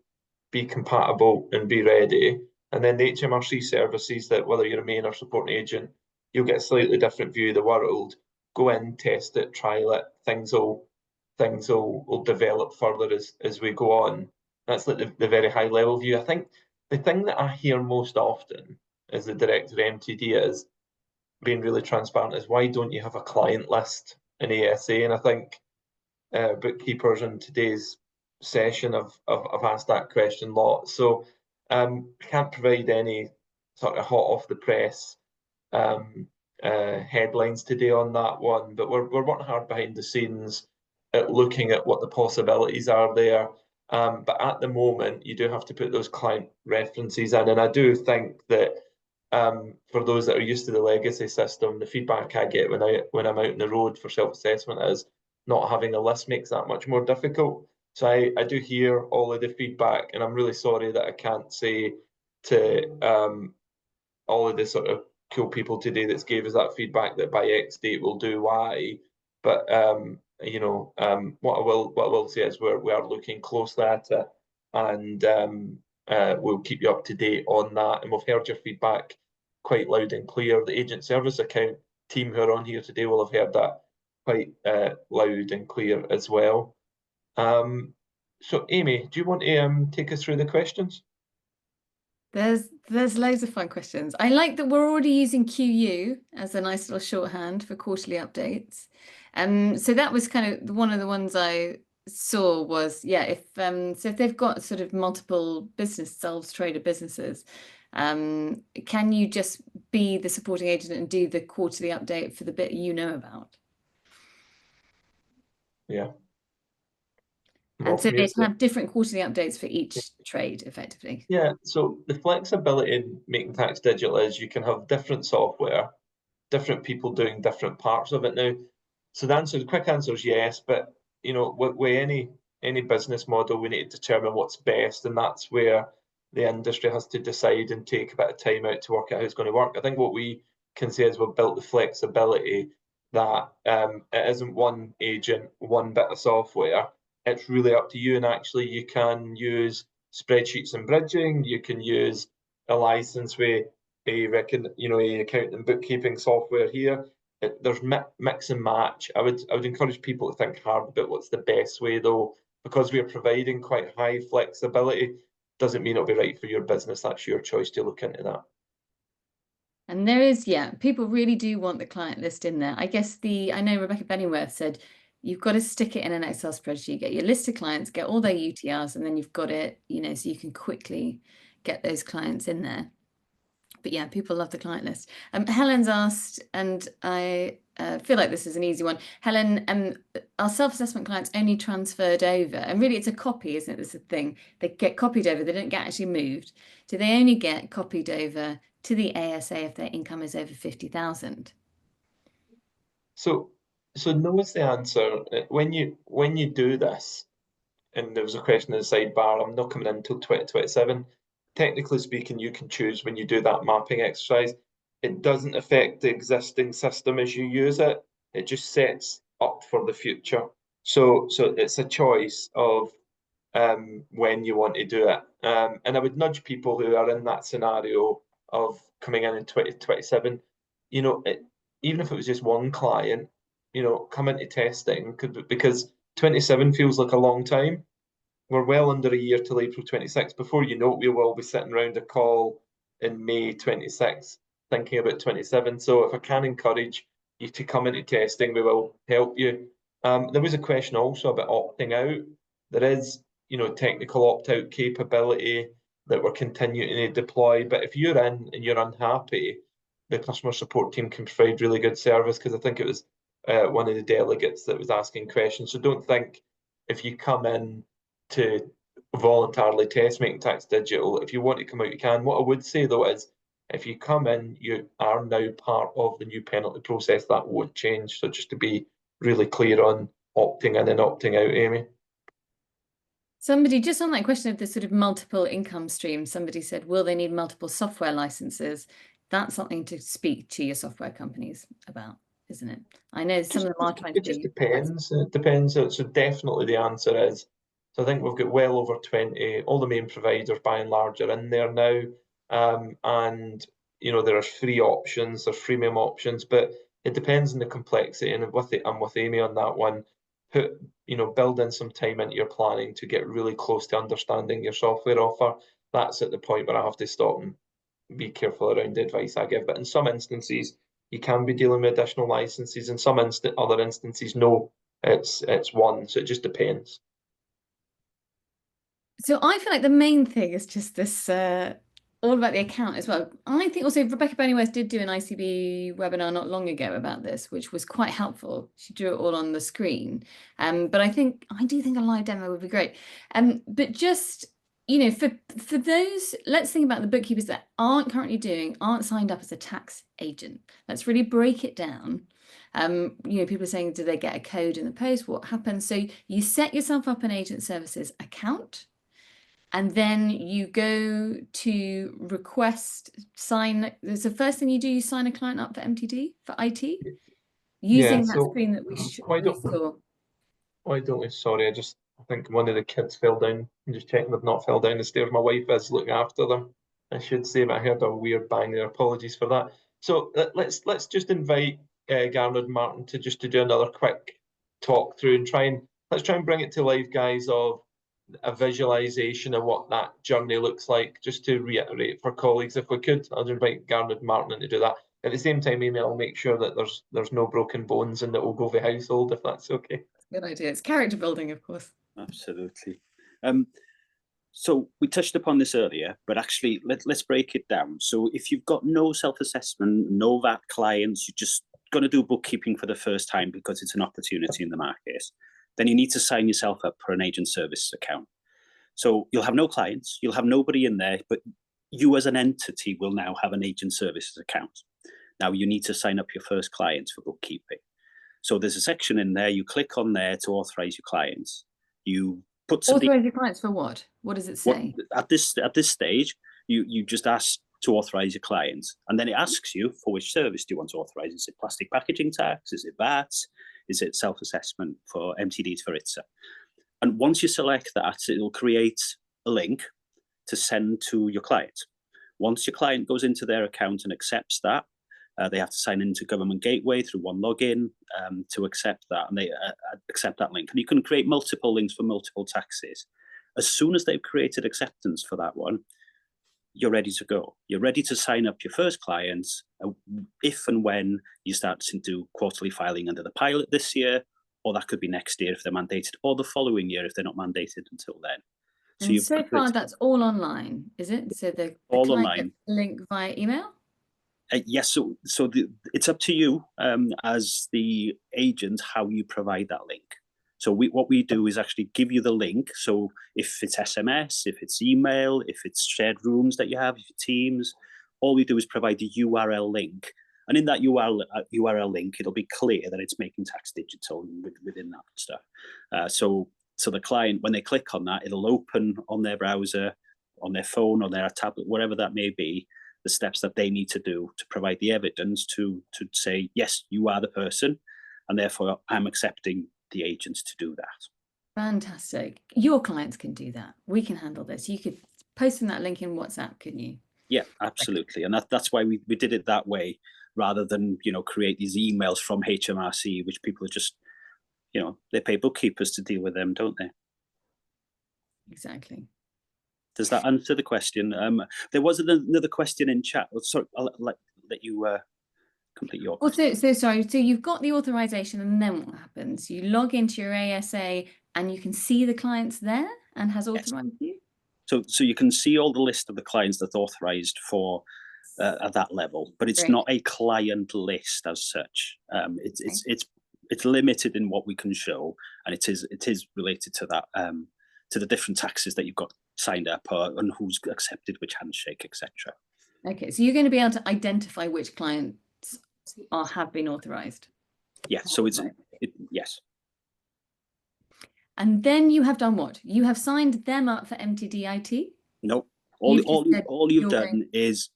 be compatible and be ready. And then the HMRC services that whether you're a main or supporting agent, you'll get a slightly different view of the world. Go in, test it, trial it. Things will develop further as we go on. That's like the very high level view. I think the thing that I hear most often as the director of MTD is being really transparent is why don't you have a client list in ASA? And I think bookkeepers in today's session have asked that question a lot. So I can't provide any sort of hot off the press headlines today on that one, but we're working hard behind the scenes at looking at what the possibilities are there. But at the moment, you do have to put those client references in, and I do think that for those that are used to the legacy system, the feedback I get when I'm out on the road for self-assessment is not having a list makes that much more difficult. So I do hear all of the feedback, and I'm really sorry that I can't say to all of the sort of cool people today that gave us that feedback that by X date we'll do Y. But what I will say is we are looking closely at it, and we'll keep you up to date on that. And we've heard your feedback quite loud and clear. The agent service account team who are on here today will have heard that quite loud and clear as well. So Amy, do you want to take us through the questions? There's loads of fun questions. I like that we're already using QU as a nice little shorthand for quarterly updates. So that was kind of one of the ones I saw was, if they've got sort of multiple trader businesses, can you just be the supporting agent and do the quarterly update for the bit you know about? Yeah. And so they'd Obviously. have different quarterly updates for each trade, effectively. Yeah, so the flexibility in making tax digital is you can have different software, different people doing different parts of it now. So the quick answer is yes, but you know, with any business model, we need to determine what's best, and that's where the industry has to decide and take a bit of time out to work out how it's going to work. I think what we can say is we've built the flexibility that it isn't one agent, one bit of software. It's really up to you, and actually you can use spreadsheets and bridging. You can use a license with a accounting and bookkeeping software here. There's mix and match. I would encourage people to think hard about what's the best way though, because we are providing quite high flexibility. Doesn't mean it'll be right for your business. That's your choice to look into that. And there is, yeah, people really do want the client list in there. I guess I know Rebecca Benningworth said, you've got to stick it in an Excel spreadsheet, get your list of clients, get all their UTRs, and then you've got it, you know, so you can quickly get those clients in there. But yeah, people love the client list. Helen's asked, and I feel like this is an easy one. Helen, our self-assessment clients only transferred over, and really it's a copy, isn't it? This is the thing. They get copied over, they don't get actually moved. Do they only get copied over to the ASA if their income is over 50,000? So no is the answer. When you do this, and there was a question in the sidebar, I'm not coming in until 2027. Technically speaking, you can choose when you do that mapping exercise. It doesn't affect the existing system as you use it. It just sets up for the future. So it's a choice of when you want to do it. And I would nudge people who are in that scenario of coming in 2027, you know, even if it was just one client, you know, come into testing because 27 feels like a long time. We're well under a year till April 26. Before you know it, we will all be sitting around a call in May 26 thinking about 27. So if I can encourage you to come into testing, we will help you. There was a question also about opting out. There is, you know, technical opt-out capability that we're continuing to deploy. But if you're in and you're unhappy, the customer support team can provide really good service, because I think it was one of the delegates that was asking questions. So don't think if you come in to voluntarily test making tax digital, if you want to come out, you can. What I would say though is, if you come in, you are now part of the new penalty process. That won't change. So just to be really clear on opting in and opting out, Amy. Somebody, just on that question of the sort of multiple income streams, somebody said, will they need multiple software licenses? That's something to speak to your software companies about, isn't it? I know some of them are trying to be. It just depends. It depends. So definitely the answer is, so I think we've got well over 20, all the main providers by and large are in there now. And, you know, there are free options, there's freemium options, but it depends on the complexity. And I'm with Amy on that one. Build in some time into your planning to get really close to understanding your software offer. That's at the point where I have to stop and be careful around the advice I give. But in some instances, you can be dealing with additional licenses. In some other instances, no, it's one. So it just depends. So I feel like the main thing is just this, all about the account as well. I think also Rebecca Benningworth did do an ICB webinar not long ago about this, which was quite helpful. She drew it all on the screen. But I do think a live demo would be great. But just, you know, for those, let's think about the bookkeepers that aren't signed up as a tax agent. Let's really break it down. People are saying, do they get a code in the post? What happens? So you set yourself up an agent services account, and then you go to sign. There's the first thing you do, you sign a client up for MTD, for IT, using that screen that we saw. Why don't we? Sorry, I think one of the kids fell down. I'm just checking they've not fell down the stairs. My wife is looking after them, I should say, but I heard a weird bang there. Apologies for that. So let's just invite Garnet and Martin to do another quick talk through and let's try and bring it to life, guys, of a visualization of what that journey looks like. Just to reiterate for colleagues, if we could, I'll invite Garnet and Martin to do that. At the same time, Amy, I'll make sure that there's no broken bones in the Ogilvie household, if that's okay. Good idea. It's character building, of course. Absolutely. So we touched upon this earlier, but actually let's break it down. So if you've got no self-assessment, no VAT clients, you're just going to do bookkeeping for the first time because it's an opportunity in the market, then you need to sign yourself up for an agent services account. So you'll have no clients, you'll have nobody in there, but you as an entity will now have an agent services account. Now you need to sign up your first clients for bookkeeping. So there's a section in there, you click on there to authorize your clients. You put somebody— Authorize your clients for what? What does it say? At this stage, you just ask to authorize your clients, and then it asks you for which service do you want to authorize. Is it plastic packaging tax? Is it VAT? Is it self-assessment for MTDs for ITSA? And once you select that, it'll create a link to send to your client. Once your client goes into their account and accepts that, they have to sign into Government Gateway through one login to accept that, and they accept that link. And you can create multiple links for multiple taxes. As soon as they've created acceptance for that one, you're ready to go. You're ready to sign up your first clients if and when you start to do quarterly filing under the pilot this year, or that could be next year if they're mandated, or the following year if they're not mandated until then. And so far, that's all online, is it? So the all client online. gets the link via email? Yes, so it's up to you as the agent how you provide that link. So what we do is actually give you the link. So if it's SMS, if it's email, if it's shared rooms that you have, if it's Teams, all we do is provide the URL link. And in that URL link, it'll be clear that it's Making Tax Digital within that stuff. So the client, when they click on that, it'll open on their browser, on their phone, on their tablet, whatever that may be, the steps that they need to do to provide the evidence to say, yes, you are the person, and therefore I'm accepting the agents to do that. Fantastic. Your clients can do that. We can handle this. You could post in that link in WhatsApp, couldn't you? Yeah, absolutely. And that's why we did it that way, rather than, create these emails from HMRC, which people are just, they pay bookkeepers to deal with them, don't they? Exactly. Does that answer the question? There was another question in chat. Sorry, I'll let you complete your question. So sorry. So you've got the authorization, and then what happens? You log into your ASA, and you can see the clients there and has authorized you? So you can see all the list of the clients that's authorized for at that level, but it's Great. not a client list as such. It's limited in what we can show, and it is related to that to the different taxes that you've got signed up and who's accepted which handshake, etc. Okay, so you're going to be able to identify which clients have been authorized. Yeah, so yes. And then you have done what? You have signed them up for MTD IT? No, all you've done is,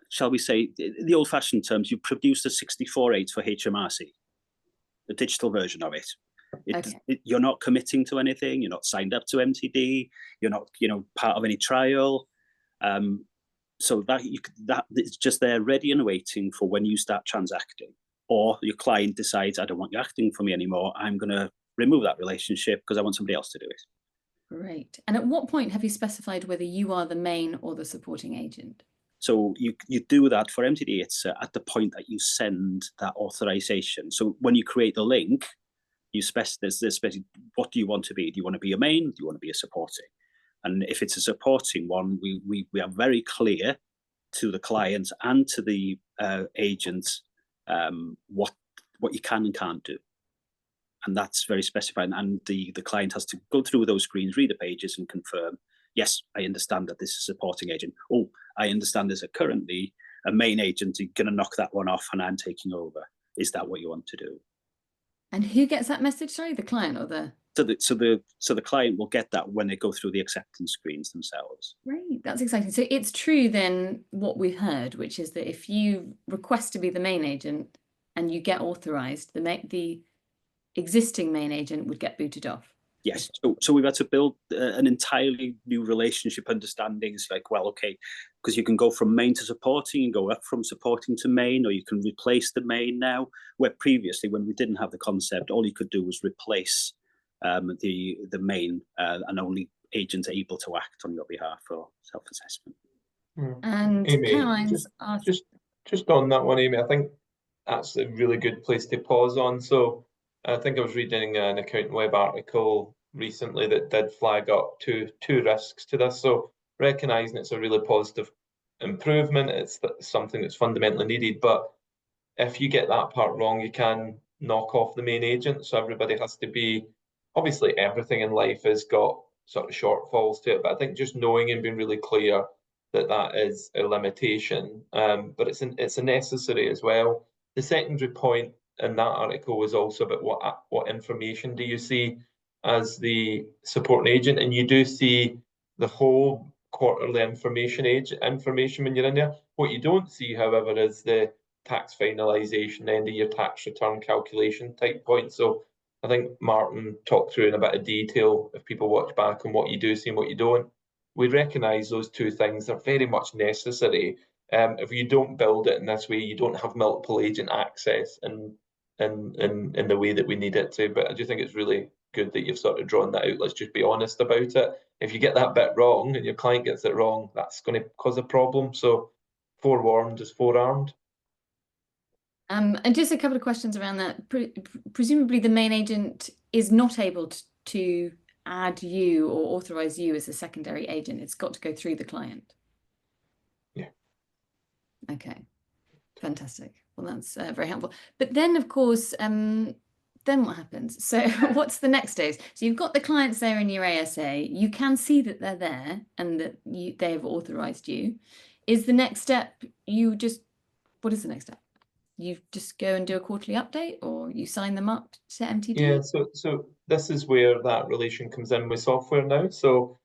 shall we say, the old-fashioned terms, you've produced a 64.8 for HMRC, the digital version of it. You're not committing to anything. You're not signed up to MTD. You're not, part of any trial. So that it's just there, ready and waiting for when you start transacting, or your client decides, I don't want you acting for me anymore. I'm going to remove that relationship because I want somebody else to do it. Great. And at what point have you specified whether you are the main or the supporting agent? So you do that for MTD. It's at the point that you send that authorization. So when you create the link, you there's what do you want to be? Do you want to be a main? Do you want to be a supporting? And if it's a supporting one, we are very clear to the clients and to the agents what you can and can't do. And that's very specified. And the client has to go through those screens, read the pages and confirm, yes, I understand that this is a supporting agent. Oh, I understand there's currently a main agent who's going to knock that one off and I'm taking over. Is that what you want to do? And who gets that message? Sorry, the client or the... So the client will get that when they go through the acceptance screens themselves. Great, that's exciting. So it's true then what we've heard, which is that if you request to be the main agent and you get authorized, the existing main agent would get booted off. Yes, so we've had to build an entirely new relationship understanding. It's like, well, okay, because you can go from main to supporting and go up from supporting to main, or you can replace the main now, where previously when we didn't have the concept, all you could do was replace the main and only agents able to act on your behalf for self-assessment. And Amy, Caroline's just on that one, Amy, I think that's a really good place to pause on. So I think I was reading an Accountant Web article recently that did flag up two risks to this. So recognising it's a really positive improvement, it's something that's fundamentally needed. But if you get that part wrong, you can knock off the main agent. So everybody has to be, obviously everything in life has got sort of shortfalls to it, but I think just knowing and being really clear that that is a limitation, but it's a necessary as well. The secondary point in that article was also about what information do you see as the supporting agent, and you do see the whole quarterly information when you're in there. What you don't see, however, is the tax finalisation, end of year tax return calculation type point. So I think Martin talked through in a bit of detail, if people watch back, on what you do see and what you don't. We recognise those two things are very much necessary. If you don't build it in this way, you don't have multiple agent access in the way that we need it to. But I do think it's really good that you've sort of drawn that out. Let's just be honest about it. If you get that bit wrong and your client gets it wrong, that's going to cause a problem. So forewarned is forearmed. And just a couple of questions around that. Presumably the main agent is not able to add you or authorize you as a secondary agent. It's got to go through the client. Yeah. Okay, fantastic. Well, that's very helpful. But then, of course, then what happens? So what's the next stage? So you've got the clients there in your ASA. You can see that they're there and that they have authorized you. Is the next step what is the next step? You just go and do a quarterly update, or you sign them up to MTD? Yeah, so this is where that relation comes in with software now. So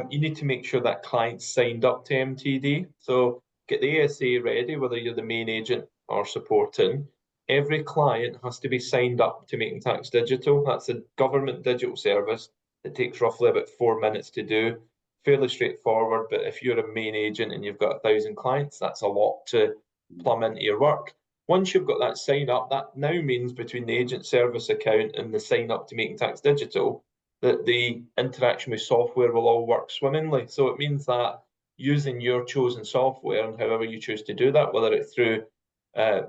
you need to make sure that client's signed up to MTD. So get the ASA ready, whether you're the main agent or supporting. Every client has to be signed up to Making Tax Digital. That's a government digital service. It takes roughly about 4 minutes to do. Fairly straightforward, but if you're a main agent and you've got 1,000 clients, that's a lot to plumb into your work. Once you've got that sign up, that now means between the agent service account and the sign up to Making Tax Digital, that the interaction with software will all work swimmingly. So it means that using your chosen software, and however you choose to do that, whether it's through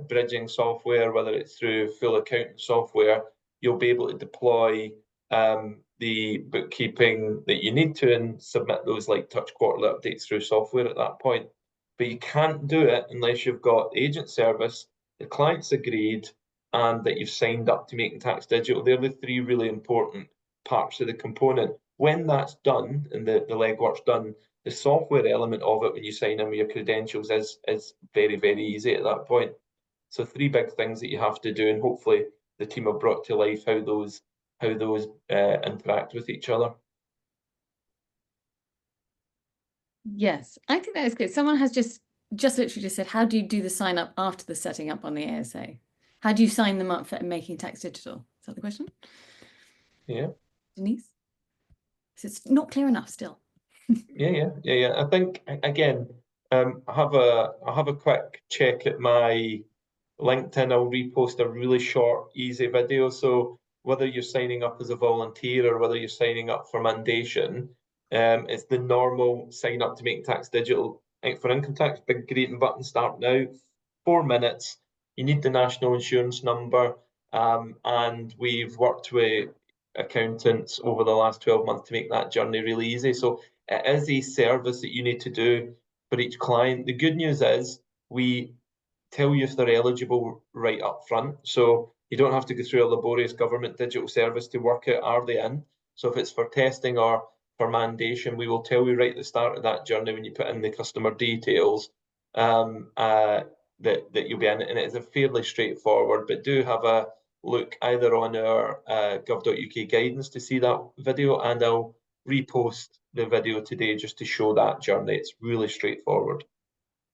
bridging software, whether it's through full accounting software, you'll be able to deploy the bookkeeping that you need to and submit those light touch quarterly updates through software at that point. But you can't do it unless you've got the agent service, the client's agreed, and that you've signed up to Making Tax Digital. They're the three really important parts of the component. When that's done and the legwork's done, the software element of it, when you sign in with your credentials, is very, very easy at that point. So 3 big things that you have to do, and hopefully the team have brought to life how those interact with each other. Yes, I think that is good. Someone has just literally just said, how do you do the sign up after the setting up on the ASA? How do you sign them up for Making Tax Digital? Is that the question? Yeah. Denise? So it's not clear enough still. Yeah. I think, again, I have a quick check at my LinkedIn. I'll repost a really short, easy video. So whether you're signing up as a volunteer or whether you're signing up for mandation, it's the normal sign up to Making Tax Digital. For income tax, big green button, start now. 4 minutes. You need the national insurance number, and we've worked with accountants over the last 12 months to make that journey really easy. So it is a service that you need to do for each client. The good news is we tell you if they're eligible right up front. So you don't have to go through a laborious government digital service to work out, are they in? So if it's for testing or for mandation, we will tell you right at the start of that journey when you put in the customer details that you'll be in it. And it is a fairly straightforward, but do have a look either on our gov.uk guidance to see that video, and I'll repost the video today just to show that journey. It's really straightforward.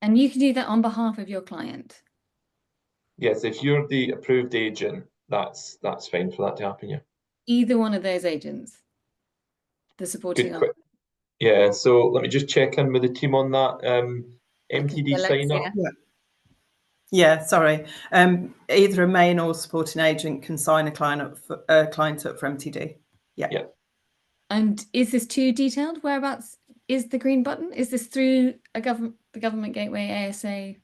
And you can do that on behalf of your client? Yes, if you're the approved agent, that's fine for that to happen, yeah. Either one of those agents? The supporting Good. Yeah, so let me just check in with the team on that. MTD sign up. Yeah, sorry. Either a main or supporting agent can sign a client up for MTD. Yeah. And is this too detailed? Whereabouts is the green button? Is this through the government gateway ASA?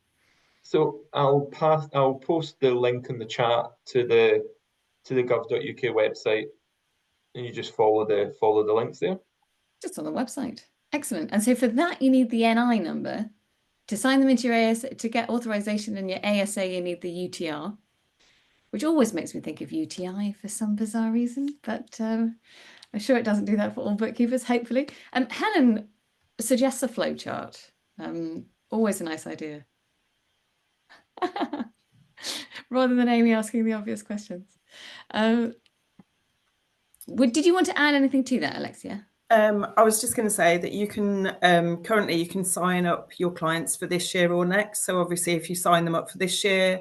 So I'll post the link in the chat to the gov.uk website, and you just follow the links there. Just on the website. Excellent. And so for that, you need the NI number. To sign them into your ASA, to get authorization in your ASA, you need the UTR. which always makes me think of UTI for some bizarre reason, but I'm sure it doesn't do that for all bookkeepers, hopefully. Helen suggests a flow chart. Always a nice idea. Rather than Amy asking the obvious questions. Did you want to add anything to that, Alexia? I was just going to say that you can currently you can sign up your clients for this year or next. So obviously, if you sign them up for this year,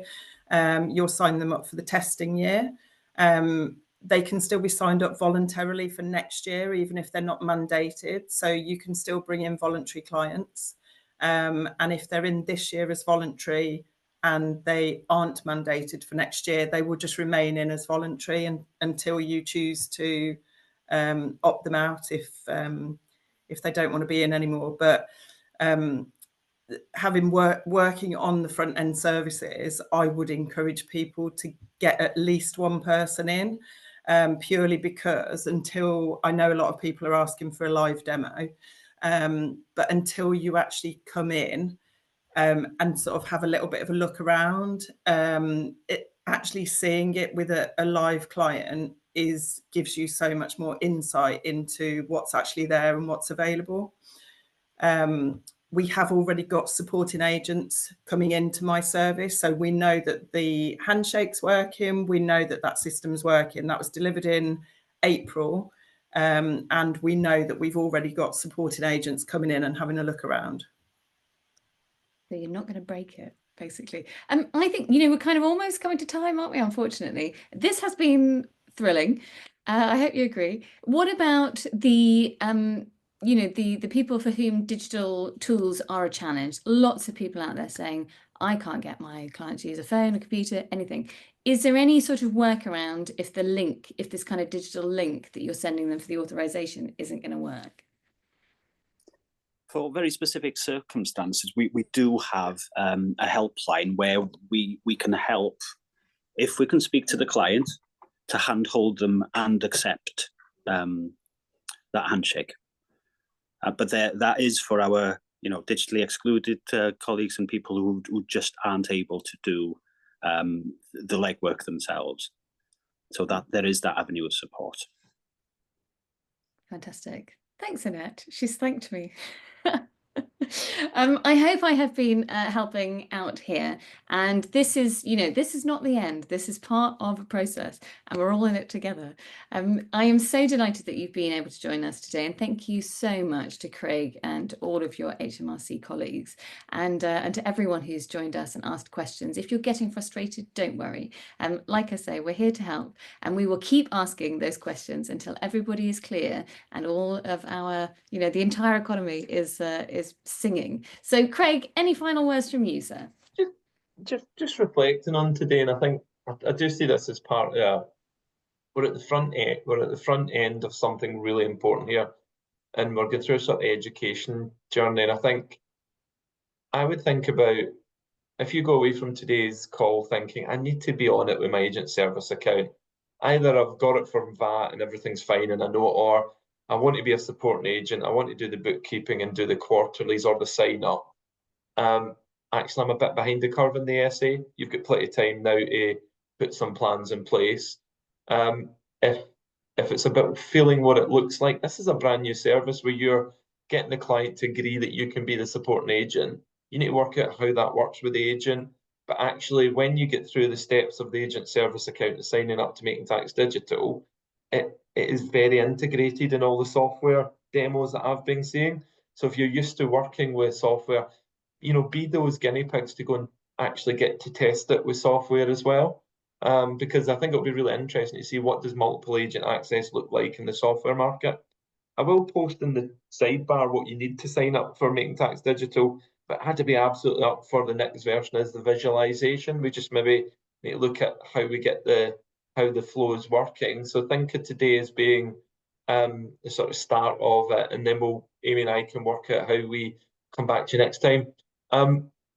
you'll sign them up for the testing year. They can still be signed up voluntarily for next year, even if they're not mandated. So you can still bring in voluntary clients. And if they're in this year as voluntary and they aren't mandated for next year, they will just remain in as voluntary until you choose to opt them out if they don't want to be in anymore. But having working on the front end services, I would encourage people to get at least one person in, purely because until I know a lot of people are asking for a live demo, but until you actually come in and sort of have a little bit of a look around, actually seeing it with a live client gives you so much more insight into what's actually there and what's available. We have already got supporting agents coming into my service, so we know that the handshake's working, we know that system's working. That was delivered in April, and we know that we've already got supporting agents coming in and having a look around. So you're not going to break it, basically. I think, we're kind of almost coming to time, aren't we, unfortunately? This has been thrilling. I hope you agree. What about the the people for whom digital tools are a challenge? Lots of people out there saying, I can't get my client to use a phone, a computer, anything. Is there any sort of workaround if this kind of digital link that you're sending them for the authorization isn't going to work? For very specific circumstances, we do have a helpline where we can help, if we can speak to the client, to handhold them and accept that handshake. But that is for our digitally excluded colleagues and people who just aren't able to do the legwork themselves. So that there is that avenue of support. Fantastic. Thanks, Annette. She's thanked me. I hope I have been helping out here, and this is not the end. This is part of a process, and we're all in it together. I am so delighted that you've been able to join us today, and thank you so much to Craig and all of your HMRC colleagues, and to everyone who's joined us and asked questions. If you're getting frustrated, don't worry. Like I say, we're here to help, and we will keep asking those questions until everybody is clear and all of our, the entire economy is singing. So, Craig, any final words from you, sir? Just reflecting on today, and I think I do see this as part of we're at the front end. We're at the front end of something really important here, and we're going through a sort of education journey. And I think I would think about, if you go away from today's call thinking, I need to be on it with my agent service account. Either I've got it from VAT and everything's fine and I know it, or I want to be a supporting agent, I want to do the bookkeeping and do the quarterlies or the sign up. Actually, I'm a bit behind the curve in the SA. You've got plenty of time now to put some plans in place. If it's about feeling what it looks like, this is a brand new service where you're getting the client to agree that you can be the supporting agent. You need to work out how that works with the agent. But actually, when you get through the steps of the agent service account and signing up to Making Tax Digital, it is very integrated in all the software demos that I've been seeing. So if you're used to working with software, be those guinea pigs to go and actually get to test it with software as well. Because I think it'll be really interesting to see what does multiple agent access look like in the software market. I will post in the sidebar what you need to sign up for Making Tax Digital, but it had to be absolutely up for the next version is the visualization. We just maybe need to look at how we get how the flow is working. So think of today as being the sort of start of it, and then Amy and I can work out how we come back to you next time.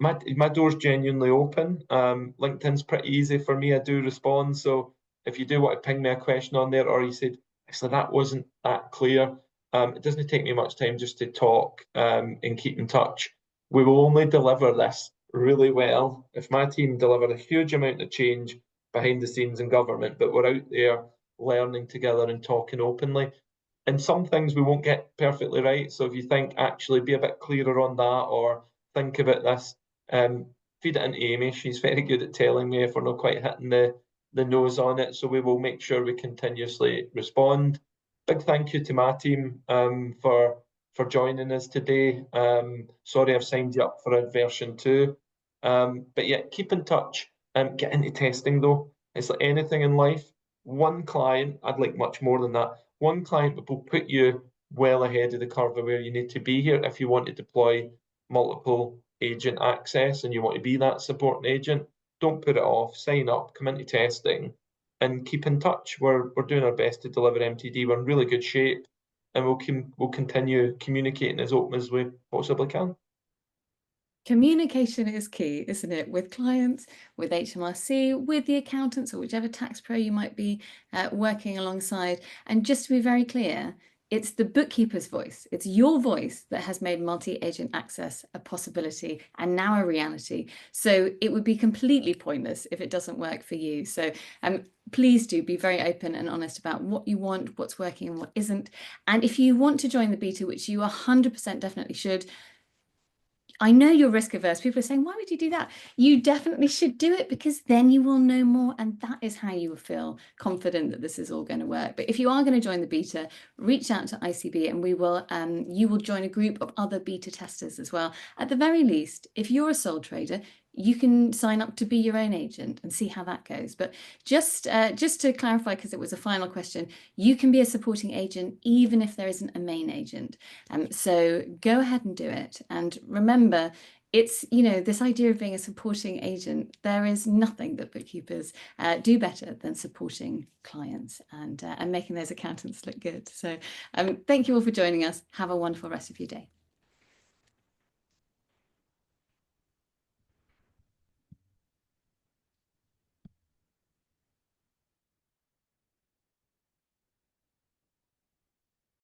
My door's genuinely open. LinkedIn's pretty easy for me. I do respond. So if you do want to ping me a question on there, or you said, actually, that wasn't that clear, it doesn't take me much time just to talk and keep in touch. We will only deliver this really well if my team deliver a huge amount of change behind the scenes in government, but we're out there learning together and talking openly. And some things we won't get perfectly right. So if you think, actually, be a bit clearer on that, or think about this, feed it into Amy. She's very good at telling me if we're not quite hitting the nose on it. So we will make sure we continuously respond. Big thank you to my team for joining us today. Sorry I've signed you up for a version 2. But yeah, keep in touch. Get into testing though. It's like anything in life. One client, I'd like much more than that. One client will put you well ahead of the curve of where you need to be here if you want to deploy multiple agent access and you want to be that supporting agent. Don't put it off. Sign up, come into testing, and keep in touch. We're doing our best to deliver MTD. We're in really good shape, and we'll continue communicating as open as we possibly can. Communication is key, isn't it? With clients, with HMRC, with the accountants, or whichever tax pro you might be working alongside. And just to be very clear, it's the bookkeeper's voice. It's your voice that has made multi-agent access a possibility and now a reality. So it would be completely pointless if it doesn't work for you. So please do be very open and honest about what you want, what's working and what isn't. And if you want to join the beta, which you 100% definitely should, I know you're risk averse. People are saying, why would you do that? You definitely should do it, because then you will know more. And that is how you will feel confident that this is all going to work. But if you are going to join the beta, reach out to ICB and you will join a group of other beta testers as well. At the very least, if you're a sole trader, you can sign up to be your own agent and see how that goes. But just to clarify, because it was a final question, you can be a supporting agent even if there isn't a main agent. So go ahead and do it. And remember, it's, this idea of being a supporting agent, there is nothing that bookkeepers do better than supporting clients and making those accountants look good. So thank you all for joining us. Have a wonderful rest of your day.